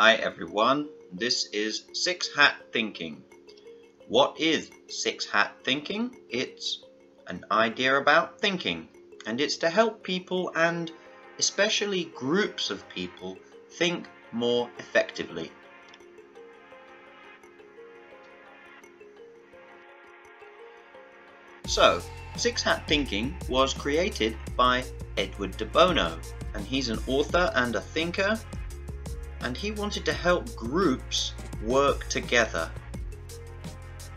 Hi everyone, this is Six Hat Thinking. What is Six Hat Thinking? It's an idea about thinking, and it's to help people and especially groups of people think more effectively. So, Six Hat Thinking was created by Edward de Bono, and he's an author and a thinker, and he wanted to help groups work together.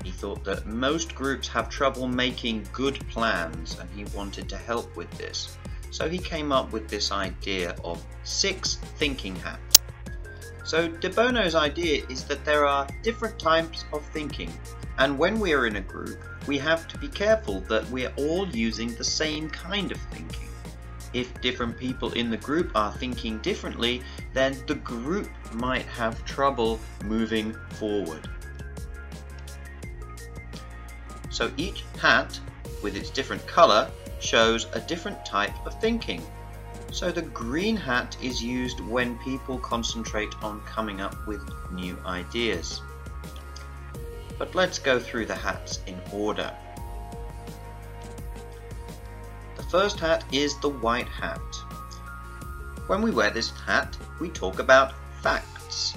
He thought that most groups have trouble making good plans, and he wanted to help with this. So he came up with this idea of 6 thinking hats. So de Bono's idea is that there are different types of thinking, and when we are in a group, we have to be careful that we're all using the same kind of thinking. If different people in the group are thinking differently, then the group might have trouble moving forward. So each hat, with its different color, shows a different type of thinking. So the green hat is used when people concentrate on coming up with new ideas. But let's go through the hats in order. The first hat is the white hat. When we wear this hat, we talk about facts.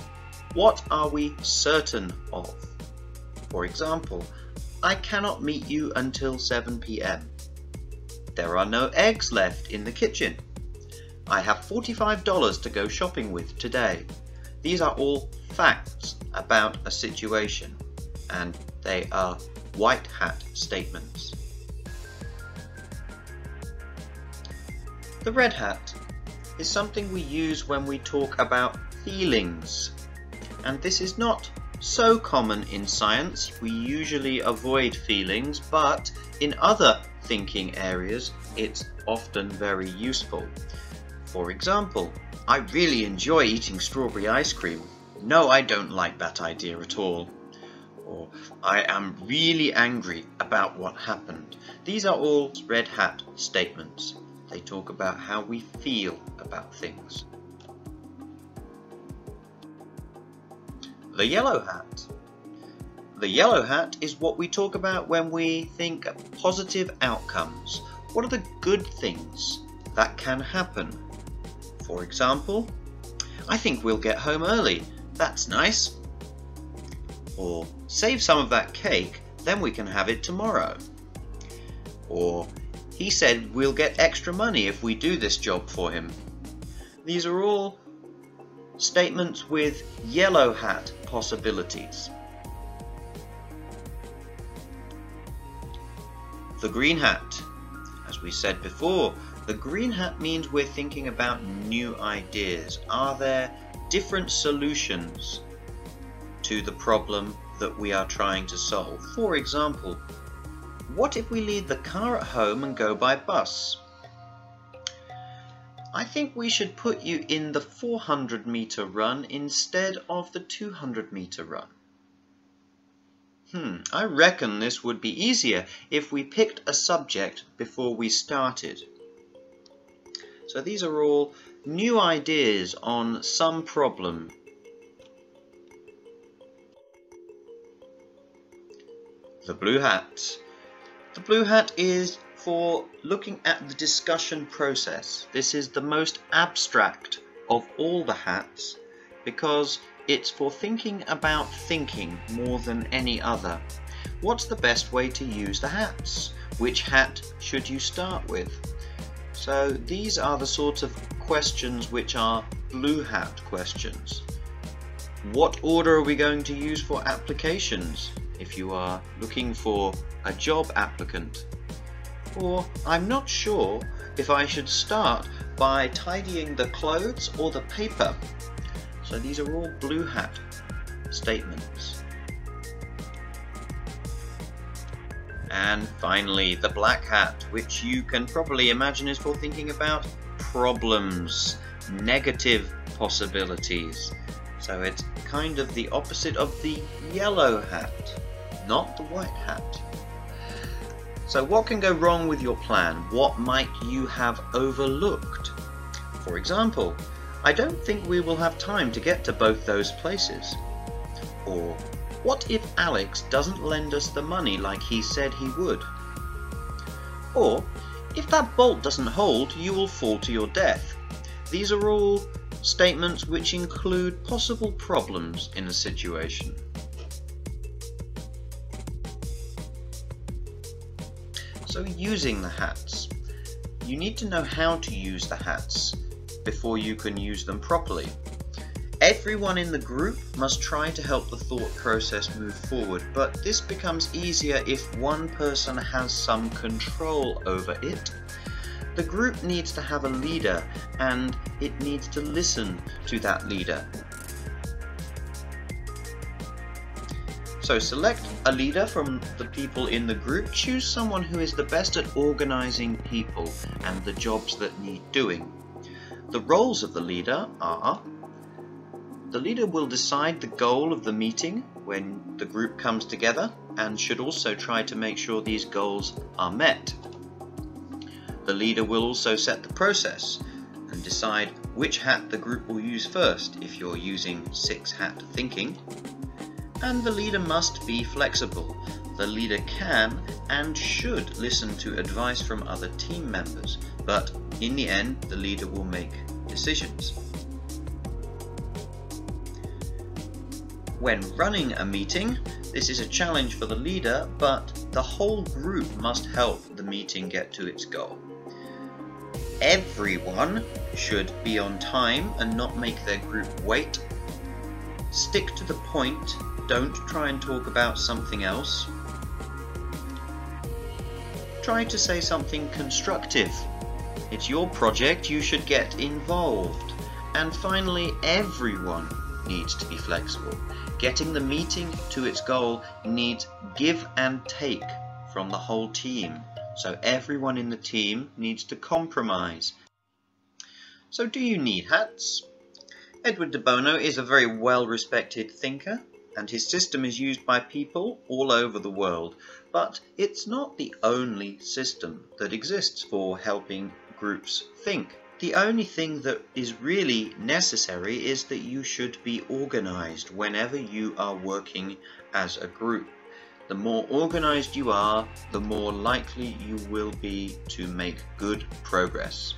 What are we certain of? For example, I cannot meet you until 7 p.m. There are no eggs left in the kitchen. I have $45 to go shopping with today. These are all facts about a situation, and they are white hat statements. The red hat is something we use when we talk about feelings, and this is not so common in science. We usually avoid feelings, but in other thinking areas it's often very useful. For example, I really enjoy eating strawberry ice cream. No, I don't like that idea at all. Or I am really angry about what happened. These are all red hat statements. They talk about how we feel about things. The yellow hat. The yellow hat is what we talk about when we think positive outcomes. What are the good things that can happen? For example, I think we'll get home early. That's nice. Or save some of that cake, then we can have it tomorrow. Or he said we'll get extra money if we do this job for him. These are all statements with yellow hat possibilities. The green hat. As we said before, the green hat means we're thinking about new ideas. Are there different solutions to the problem that we are trying to solve? For example, what if we leave the car at home and go by bus? I think we should put you in the 400-meter run instead of the 200-meter run. I reckon this would be easier if we picked a subject before we started. So these are all new ideas on some problem. The blue hat. The blue hat is for looking at the discussion process. This is the most abstract of all the hats because it's for thinking about thinking more than any other. What's the best way to use the hats? Which hat should you start with? So these are the sorts of questions which are blue hat questions. What order are we going to use for applications? If you are looking for a job applicant. Or I'm not sure if I should start by tidying the clothes or the paper. So these are all blue hat statements. And finally, the black hat, which you can probably imagine is for thinking about problems, negative possibilities. So it's kind of the opposite of the yellow hat, not the white hat. So what can go wrong with your plan? What might you have overlooked? For example, I don't think we will have time to get to both those places. Or, what if Alex doesn't lend us the money like he said he would? Or, if that bolt doesn't hold, you will fall to your death. These are all statements which include possible problems in a situation. So using the hats. You need to know how to use the hats before you can use them properly. Everyone in the group must try to help the thought process move forward, but this becomes easier if one person has some control over it. The group needs to have a leader, and it needs to listen to that leader. So select a leader from the people in the group. Choose someone who is the best at organizing people and the jobs that need doing. The roles of the leader are: the leader will decide the goal of the meeting when the group comes together and should also try to make sure these goals are met. The leader will also set the process and decide which hat the group will use first if you're using 6-hat thinking. And the leader must be flexible. The leader can and should listen to advice from other team members, but in the end the leader will make decisions. When running a meeting, this is a challenge for the leader, but the whole group must help the meeting get to its goal. Everyone should be on time and not make their group wait. Stick to the point, don't try and talk about something else. Try to say something constructive. It's your project, you should get involved. And finally, everyone needs to be flexible. Getting the meeting to its goal needs give and take from the whole team. So everyone in the team needs to compromise. So do you need hats? Edward de Bono is a very well-respected thinker, and his system is used by people all over the world. But it's not the only system that exists for helping groups think. The only thing that is really necessary is that you should be organized whenever you are working as a group. The more organized you are, the more likely you will be to make good progress.